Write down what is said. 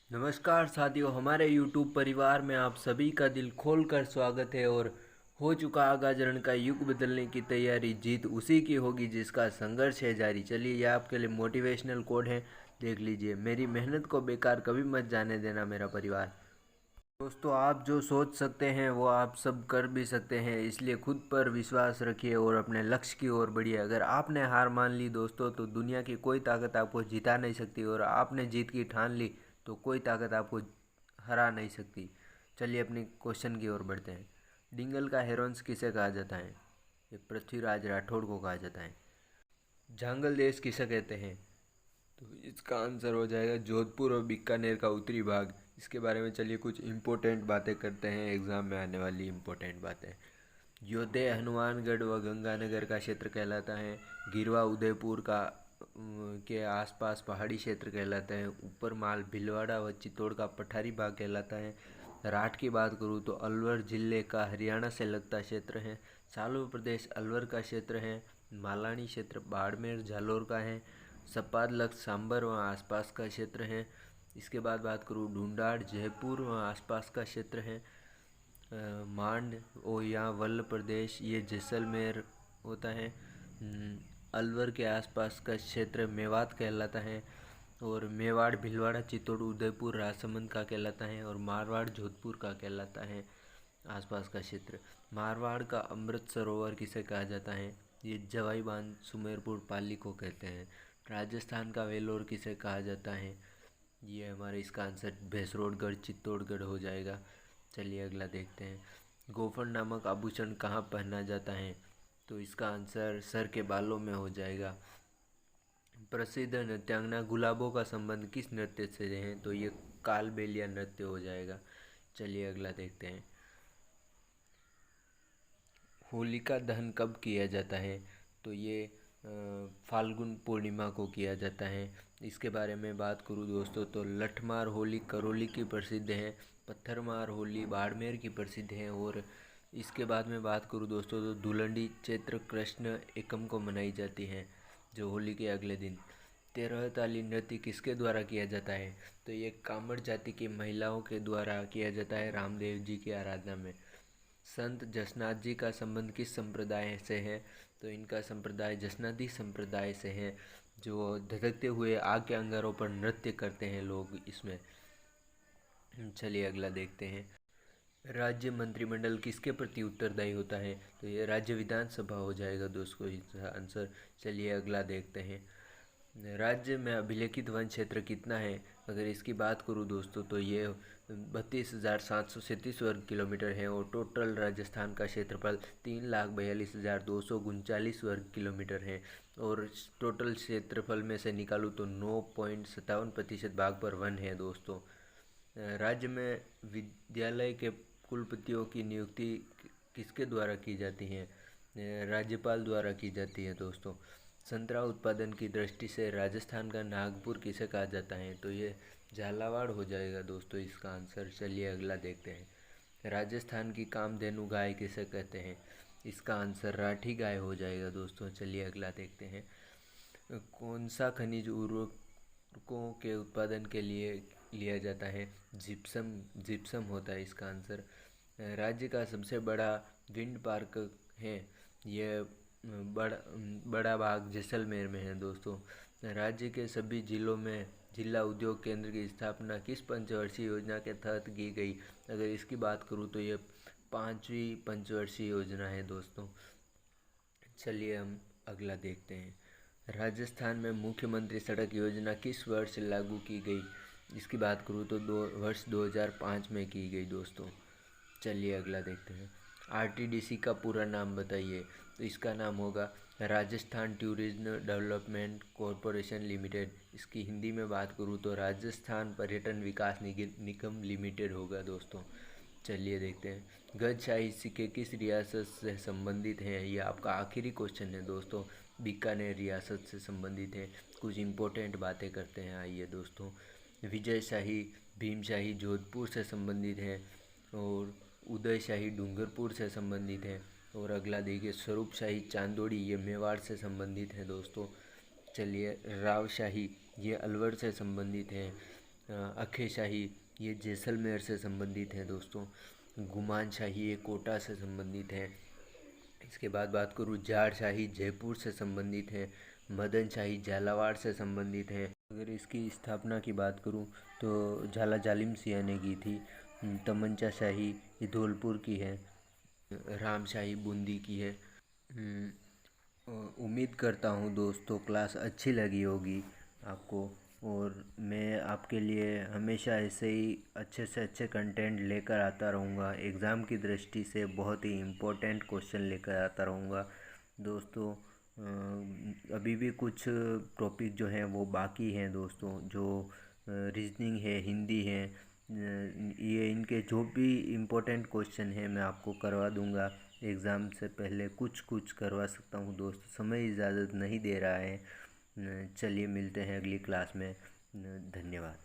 नमस्कार साथियों, हमारे YouTube परिवार में आप सभी का दिल खोलकर स्वागत है। और हो चुका आगाज रण का युग बदलने की तैयारी, जीत उसी की होगी जिसका संघर्ष है जारी। चलिए, ये आपके लिए मोटिवेशनल कोड है, देख लीजिए। मेरी मेहनत को बेकार कभी मत जाने देना मेरा परिवार। दोस्तों, आप जो सोच सकते हैं वो आप सब कर भी सकते हैं, इसलिए खुद पर विश्वास रखिए और अपने लक्ष्य की ओर बढ़िए। अगर आपने हार मान ली दोस्तों, तो दुनिया की कोई ताकत आपको जिता नहीं सकती, और आपने जीत की ठान ली तो कोई ताकत आपको हरा नहीं सकती। चलिए अपनी क्वेश्चन की ओर बढ़ते हैं। डिंगल का हेरोंस किसे कहा जाता है? ये पृथ्वीराज राठौड़ को कहा जाता है। झांगल देश किसे कहते हैं? तो इसका आंसर हो जाएगा जोधपुर और बीकानेर का उत्तरी भाग। इसके बारे में चलिए कुछ इम्पोर्टेंट बातें करते हैं, एग्ज़ाम में आने वाली इम्पोर्टेंट बातें। योधे हनुमानगढ़ व गंगानगर का क्षेत्र कहलाता है। गिरवा उदयपुर का के आसपास पहाड़ी क्षेत्र कहलाता है। ऊपर माल भीलवाड़ा व चित्तौड़ का पठारी भाग कहलाता है। राठ की बात करूँ तो अलवर जिले का हरियाणा से लगता क्षेत्र है। सालू प्रदेश अलवर का क्षेत्र है। मालानी क्षेत्र बाड़मेर जालौर का है। सपाद लक्ष्य सांबर व आसपास का क्षेत्र है। इसके बाद बात करूँ ढूंढाड़ जयपुर व आसपास का क्षेत्र है। मांड ओ या वल्ल प्रदेश ये जैसलमेर होता है। अलवर के आसपास का क्षेत्र मेवात कहलाता है। और मेवाड़ भीलवाड़ा चित्तौड़ उदयपुर राजसमंद का कहलाता है। और मारवाड़ जोधपुर का कहलाता है आसपास का क्षेत्र। मारवाड़ का अमृत सरोवर किसे कहा जाता है? ये जवाई बांध सुमेरपुर पाली को कहते हैं। राजस्थान का वेलोर किसे कहा जाता है? ये हमारे इसका आंसर भैंसरोडगढ़ चित्तौड़गढ़ हो जाएगा। चलिए अगला देखते हैं। गोफन नामक आभूषण कहाँ पहना जाता है? तो इसका आंसर सर के बालों में हो जाएगा। प्रसिद्ध नृत्यांगना गुलाबों का संबंध किस नृत्य से है? तो ये कालबेलिया नृत्य हो जाएगा। चलिए अगला देखते हैं। होलिका दहन कब किया जाता है? तो ये फाल्गुन पूर्णिमा को किया जाता है। इसके बारे में बात करूँ दोस्तों, तो लठमार होली करौली की प्रसिद्ध है। पत्थरमार होली बाड़मेर की प्रसिद्ध है। और इसके बाद में बात करूँ दोस्तों, तो धुलंडी चैत्र कृष्ण एकम को मनाई जाती है, जो होली के अगले दिन। तेरह ताली नृत्य किसके द्वारा किया जाता है? तो ये कामड़ जाति की महिलाओं के द्वारा किया जाता है रामदेव जी की आराधना में। संत जसनाथ जी का संबंध किस संप्रदाय से है? तो इनका संप्रदाय जसनादी संप्रदाय से है, जो धधकते हुए आग के अंगारों पर नृत्य करते हैं लोग इसमें। चलिए अगला देखते हैं। राज्य मंत्रिमंडल किसके प्रति उत्तरदायी होता है? तो ये राज्य विधानसभा हो जाएगा दोस्तों इसका आंसर। चलिए अगला देखते हैं। राज्य में अभिलेखित वन क्षेत्र कितना है? अगर इसकी बात करूँ दोस्तों, तो ये 32,737 वर्ग किलोमीटर है। और टोटल राजस्थान का क्षेत्रफल 3,42,239 वर्ग किलोमीटर है। और टोटल क्षेत्रफल में से निकालूँ तो 9.57% भाग पर वन है दोस्तों। राज्य में विद्यालय के कुलपतियों की नियुक्ति किसके द्वारा की जाती है? राज्यपाल द्वारा की जाती है दोस्तों। संतरा उत्पादन की दृष्टि से राजस्थान का नागपुर किसे कहा जाता है? तो ये झालावाड़ हो जाएगा दोस्तों इसका आंसर। चलिए अगला देखते हैं। राजस्थान की कामधेनु गाय किसे कहते हैं? इसका आंसर राठी गाय हो जाएगा दोस्तों। चलिए अगला देखते हैं। कौन सा खनिज उर्वरकों के उत्पादन के लिए लिया जाता है? जिप्सम। जिप्सम होता है इसका आंसर। राज्य का सबसे बड़ा विंड पार्क है, यह बड़ा बड़ा भाग जैसलमेर में है दोस्तों। राज्य के सभी जिलों में जिला उद्योग केंद्र की स्थापना किस पंचवर्षीय योजना के तहत की गई? अगर इसकी बात करूँ तो ये 5वीं पंचवर्षीय योजना है दोस्तों। चलिए हम अगला देखते हैं। राजस्थान में मुख्यमंत्री सड़क योजना किस वर्ष लागू की गई? इसकी बात करूँ तो वर्ष 2005 में की गई दोस्तों। चलिए अगला देखते हैं। आरटीडीसी का पूरा नाम बताइए। तो इसका नाम होगा Rajasthan tourism development corporation limited. इसकी हिंदी में बात करूँ तो राजस्थान पर्यटन विकास निगम लिमिटेड होगा दोस्तों। चलिए देखते हैं। गजशाही सिक्के किस रियासत से संबंधित हैं? ये आपका आखिरी क्वेश्चन है दोस्तों। बीकानेर रियासत से संबंधित है। कुछ इम्पोर्टेंट बातें करते हैं, आइए दोस्तों। विजयशाही भीमशाही जोधपुर से संबंधित है। और उदयशाही डूंगरपुर से संबंधित है। और अगला देखिए, स्वरूपशाही चांदोड़ी ये मेवाड़ से संबंधित है दोस्तों। चलिए, रावशाही ये अलवर से संबंधित है। अखे शाही ये जैसलमेर से संबंधित हैं दोस्तों। गुमान शाही ये कोटा से संबंधित है। इसके बाद बात करूँ, जाट शाही जयपुर से संबंधित है। मदन शाही झालावाड़ से संबंधित है। अगर इसकी स्थापना की बात करूँ तो झाला जालिम सिंह ने की थी। तमंचा शाही ये धौलपुर की है। रामशाही बूंदी की है। उम्मीद करता हूँ दोस्तों क्लास अच्छी लगी होगी आपको, और मैं आपके लिए हमेशा ऐसे ही अच्छे से अच्छे कंटेंट लेकर आता रहूँगा। एग्ज़ाम की दृष्टि से बहुत ही इम्पोर्टेंट क्वेश्चन लेकर आता रहूँगा दोस्तों। अभी भी कुछ टॉपिक जो हैं वो बाकी हैं दोस्तों, जो रीजनिंग है, हिंदी है, ये इनके जो भी इम्पोर्टेंट क्वेश्चन हैं मैं आपको करवा दूंगा एग्ज़ाम से पहले। कुछ कुछ करवा सकता हूँ दोस्त, समय इजाज़त नहीं दे रहा है। चलिए मिलते हैं अगली क्लास में। धन्यवाद।